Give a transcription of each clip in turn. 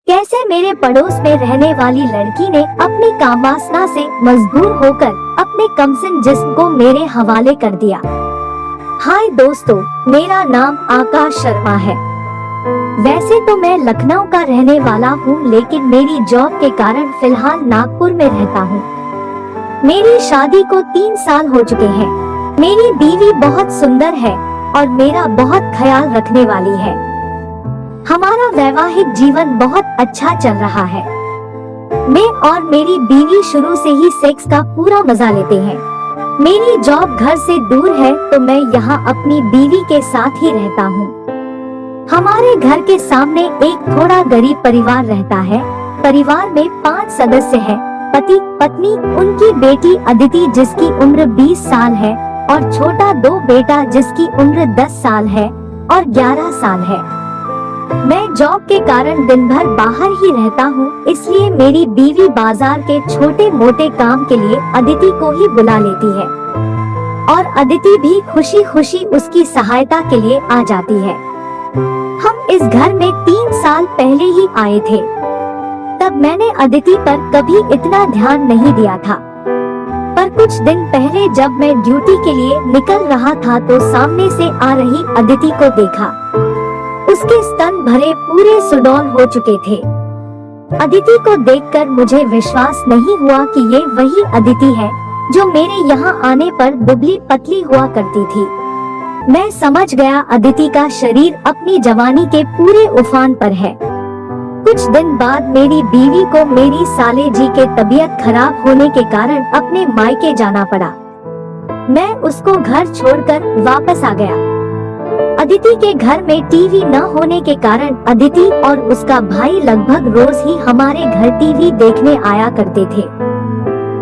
कैसे मेरे पड़ोस में रहने वाली लड़की ने अपनी कामवासना से मजबूर होकर अपने कमसिन जिस्म को मेरे हवाले कर दिया। हाय दोस्तों, मेरा नाम आकाश शर्मा है। वैसे तो मैं लखनऊ का रहने वाला हूँ, लेकिन मेरी जॉब के कारण फिलहाल नागपुर में रहता हूँ। मेरी शादी को 3 साल हो चुके हैं। मेरी बीवी बहुत सुंदर है और मेरा बहुत ख्याल रखने वाली है। हमारा वैवाहिक जीवन बहुत अच्छा चल रहा है। मैं और मेरी बीवी शुरू से ही सेक्स का पूरा मजा लेते हैं। मेरी जॉब घर से दूर है तो मैं यहाँ अपनी बीवी के साथ ही रहता हूँ। हमारे घर के सामने एक थोड़ा गरीब परिवार रहता है। परिवार में 5 सदस्य हैं। पति, पत्नी, उनकी बेटी अदिति जिसकी उम्र 20 साल है और छोटा 2 बेटा जिसकी उम्र 10 साल है और 11 साल है। मैं जॉब के कारण दिन भर बाहर ही रहता हूँ, इसलिए मेरी बीवी बाजार के छोटे मोटे काम के लिए अदिति को ही बुला लेती है और अदिति भी खुशी खुशी उसकी सहायता के लिए आ जाती है। हम इस घर में 3 साल पहले ही आए थे। तब मैंने अदिति पर कभी इतना ध्यान नहीं दिया था, पर कुछ दिन पहले जब मैं ड्यूटी के लिए निकल रहा था तो सामने से आ रही अदिति को देखा। उसके स्तन भरे पूरे सुडौल हो चुके थे। अदिति को देखकर मुझे विश्वास नहीं हुआ कि ये वही अदिति है जो मेरे यहाँ आने पर दुबली पतली हुआ करती थी। मैं समझ गया अदिति का शरीर अपनी जवानी के पूरे उफान पर है। कुछ दिन बाद मेरी बीवी को मेरी साले जी के तबीयत खराब होने के कारण अपने मायके जाना पड़ा। मैं उसको घर छोड़कर वापस आ गया। अदिति के घर में टीवी न होने के कारण अदिति और उसका भाई लगभग रोज ही हमारे घर टीवी देखने आया करते थे।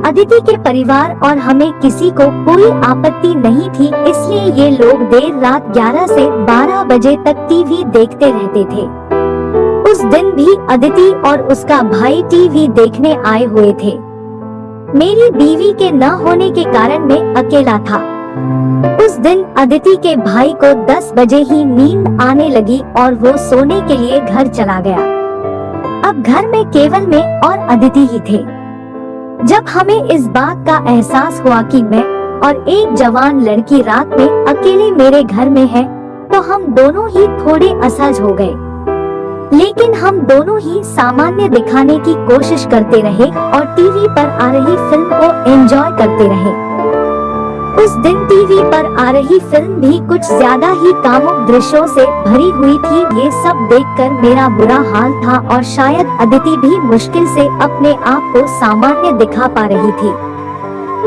अदिति के परिवार और हमें किसी को कोई आपत्ति नहीं थी, इसलिए ये लोग देर रात 11 से 12 बजे तक टीवी देखते रहते थे। उस दिन भी अदिति और उसका भाई टीवी देखने आए हुए थे। मेरी बीवी के न होने के कारण मैं अकेला था। उस दिन अदिति के भाई को 10 बजे ही नींद आने लगी और वो सोने के लिए घर चला गया। अब घर में केवल मैं और अदिति ही थे। जब हमें इस बात का एहसास हुआ कि मैं और एक जवान लड़की रात में अकेले मेरे घर में है, तो हम दोनों ही थोड़े असहज हो गए। लेकिन हम दोनों ही सामान्य दिखाने की कोशिश करते रहे और टीवी पर आ रही फिल्म को एंजॉय करते रहे। उस दिन टीवी पर आ रही फिल्म भी कुछ ज्यादा ही कामुक दृश्यों से भरी हुई थी। ये सब देखकर मेरा बुरा हाल था और शायद अदिति भी मुश्किल से अपने आप को सामान्य दिखा पा रही थी।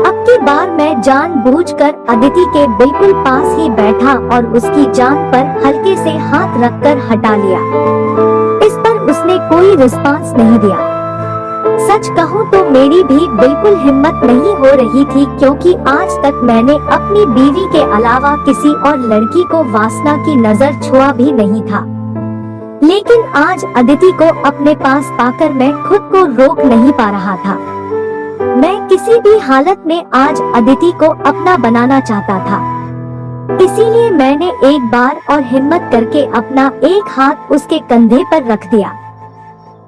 अब की बार मैं जानबूझकर अदिति के बिल्कुल पास ही बैठा और उसकी जांघ पर हल्के से हाथ रखकर हटा लिया। इस पर उसने कोई रिस्पांस नहीं दिया। सच कहूँ तो मेरी भी बिल्कुल हिम्मत नहीं हो रही थी, क्योंकि आज तक मैंने अपनी बीवी के अलावा किसी और लड़की को वासना की नजर छुआ भी नहीं था। लेकिन आज अदिति को अपने पास पाकर मैं खुद को रोक नहीं पा रहा था। मैं किसी भी हालत में आज अदिति को अपना बनाना चाहता था। इसीलिए मैंने एक बार और हिम्मत करके अपना एक हाथ उसके कंधे पर रख दिया।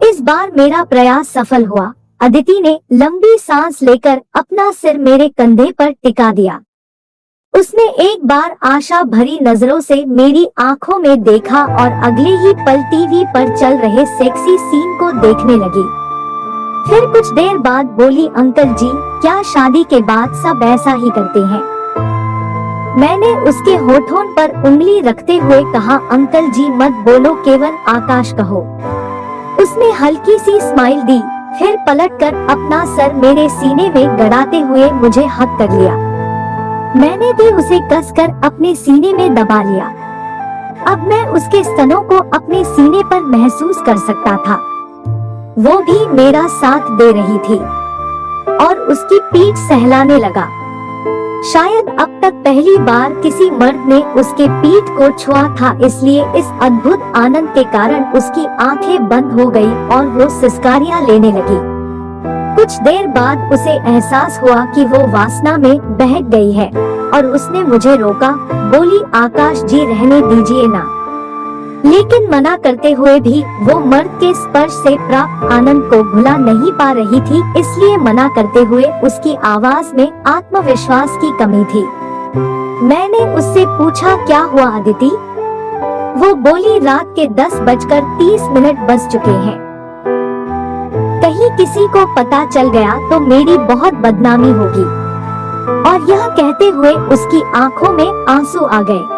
इस बार मेरा प्रयास सफल हुआ। अदिति ने लंबी सांस लेकर अपना सिर मेरे कंधे पर टिका दिया। उसने एक बार आशा भरी नजरों से मेरी आंखों में देखा और अगले ही पल टीवी पर चल रहे सेक्सी सीन को देखने लगी। फिर कुछ देर बाद बोली, अंकल जी, क्या शादी के बाद सब ऐसा ही करते हैं? मैंने उसके होठों पर उंगली रखते हुए कहा, अंकल जी मत बोलो, केवल आकाश कहो। उसने हल्की सी स्माइल दी, फिर पलटकर अपना सर मेरे सीने में गड़ाते हुए मुझे हक कर लिया। मैंने भी उसे कसकर अपने सीने में दबा लिया। अब मैं उसके स्तनों को अपने सीने पर महसूस कर सकता था। वो भी मेरा साथ दे रही थी और उसकी पीठ सहलाने लगा। शायद अब तक पहली बार किसी मर्द ने उसके पीठ को छुआ था, इसलिए इस अद्भुत आनंद के कारण उसकी आंखें बंद हो गई और वो सिसकारियां लेने लगी। कुछ देर बाद उसे एहसास हुआ कि वो वासना में बहक गई है और उसने मुझे रोका। बोली, आकाश जी रहने दीजिए ना, लेकिन मना करते हुए भी वो मर्द के स्पर्श से प्राप्त आनंद को भुला नहीं पा रही थी, इसलिए मना करते हुए उसकी आवाज में आत्मविश्वास की कमी थी। मैंने उससे पूछा, क्या हुआ अदिति? वो बोली, रात के 10:30 बज चुके हैं। कहीं किसी को पता चल गया तो मेरी बहुत बदनामी होगी। और यह कहते हुए उसकी आंखों में आंसू आ गए।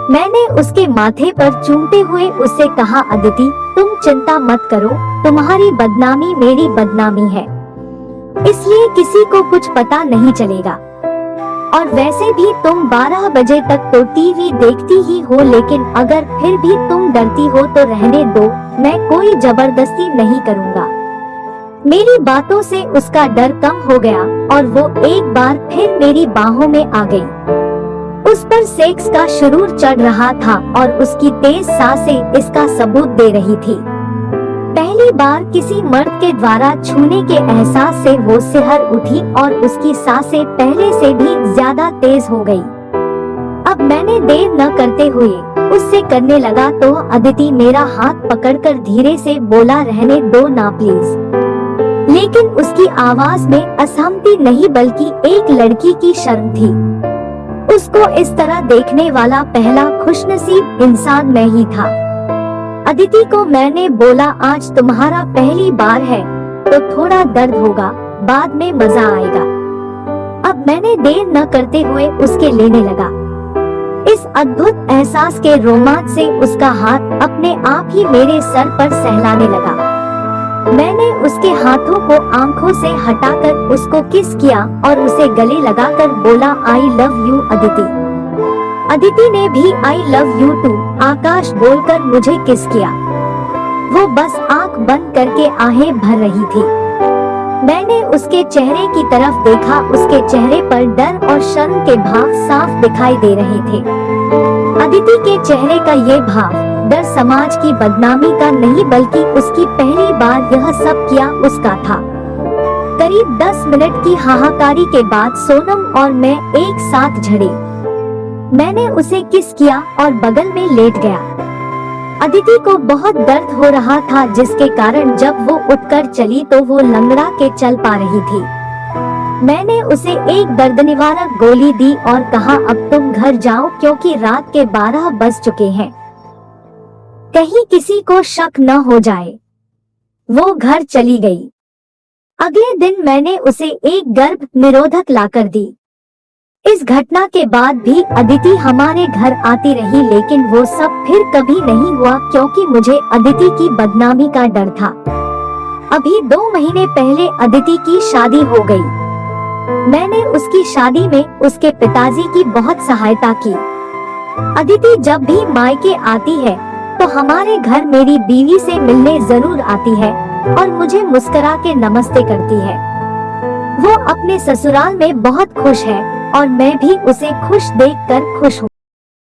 मैंने उसके माथे पर चूमते हुए उससे कहा, अदिति तुम चिंता मत करो, तुम्हारी बदनामी मेरी बदनामी है, इसलिए किसी को कुछ पता नहीं चलेगा। और वैसे भी तुम 12 बजे तक तो टीवी देखती ही हो, लेकिन अगर फिर भी तुम डरती हो तो रहने दो, मैं कोई जबरदस्ती नहीं करूँगा। मेरी बातों से उसका डर कम हो गया और वो एक बार फिर मेरी बाहों में आ गई। उस पर सेक्स का शुरूर चढ़ रहा था और उसकी तेज सांसें इसका सबूत दे रही थी। पहली बार किसी मर्द के द्वारा छूने के एहसास से वो सिहर उठी और उसकी सांसें पहले से भी ज्यादा तेज हो गई। अब मैंने देर न करते हुए उससे करने लगा तो अदिति मेरा हाथ पकड़कर धीरे से बोला, रहने दो ना प्लीज। लेकिन उसकी आवाज में असहमति नहीं बल्कि एक लड़की की शर्म थी। उसको इस तरह देखने वाला पहला खुशनसीब इंसान मैं ही था। अदिति को मैंने बोला, आज तुम्हारा पहली बार है तो थोड़ा दर्द होगा, बाद में मजा आएगा। अब मैंने देर न करते हुए उसके लेने लगा। इस अद्भुत एहसास के रोमांच से उसका हाथ अपने आप ही मेरे सर पर सहलाने लगा। मैंने उसके हाथों को आंखों से हटाकर उसको किस किया और उसे गले लगाकर बोला, I love you Aditi. Aditi ने भी आई लव यू टू आकाश बोलकर मुझे किस किया। वो बस आंख बंद करके आहें भर रही थी। मैंने उसके चेहरे की तरफ देखा, उसके चेहरे पर डर और शर्म के भाव साफ दिखाई दे रहे थे। अदिति के चेहरे का ये भाव डर समाज की बदनामी का नहीं बल्कि उसकी पहली बार यह सब किया उसका था। करीब 10 मिनट की हाहाकारी के बाद सोनम और मैं एक साथ झड़े। मैंने उसे किस किया और बगल में लेट गया। अदिति को बहुत दर्द हो रहा था, जिसके कारण जब वो उठकर चली तो वो लंगड़ा के चल पा रही थी। मैंने उसे एक दर्द निवारक गोली दी और कहा, अब तुम घर जाओ क्योंकि रात के 12 बज चुके हैं, कहीं किसी को शक न हो जाए। वो घर चली गई। अगले दिन मैंने उसे एक गर्भ निरोधक लाकर दी। इस घटना के बाद भी अदिति हमारे घर आती रही, लेकिन वो सब फिर कभी नहीं हुआ क्योंकि मुझे अदिति की बदनामी का डर था। अभी 2 महीने पहले अदिति की शादी हो गई। मैंने उसकी शादी में उसके पिताजी की बहुत सहायता की। अदिति जब भी मायके आती है तो हमारे घर मेरी बीवी से मिलने जरूर आती है और मुझे मुस्कुरा के नमस्ते करती है। वो अपने ससुराल में बहुत खुश है और मैं भी उसे खुश देखकर खुश हूँ।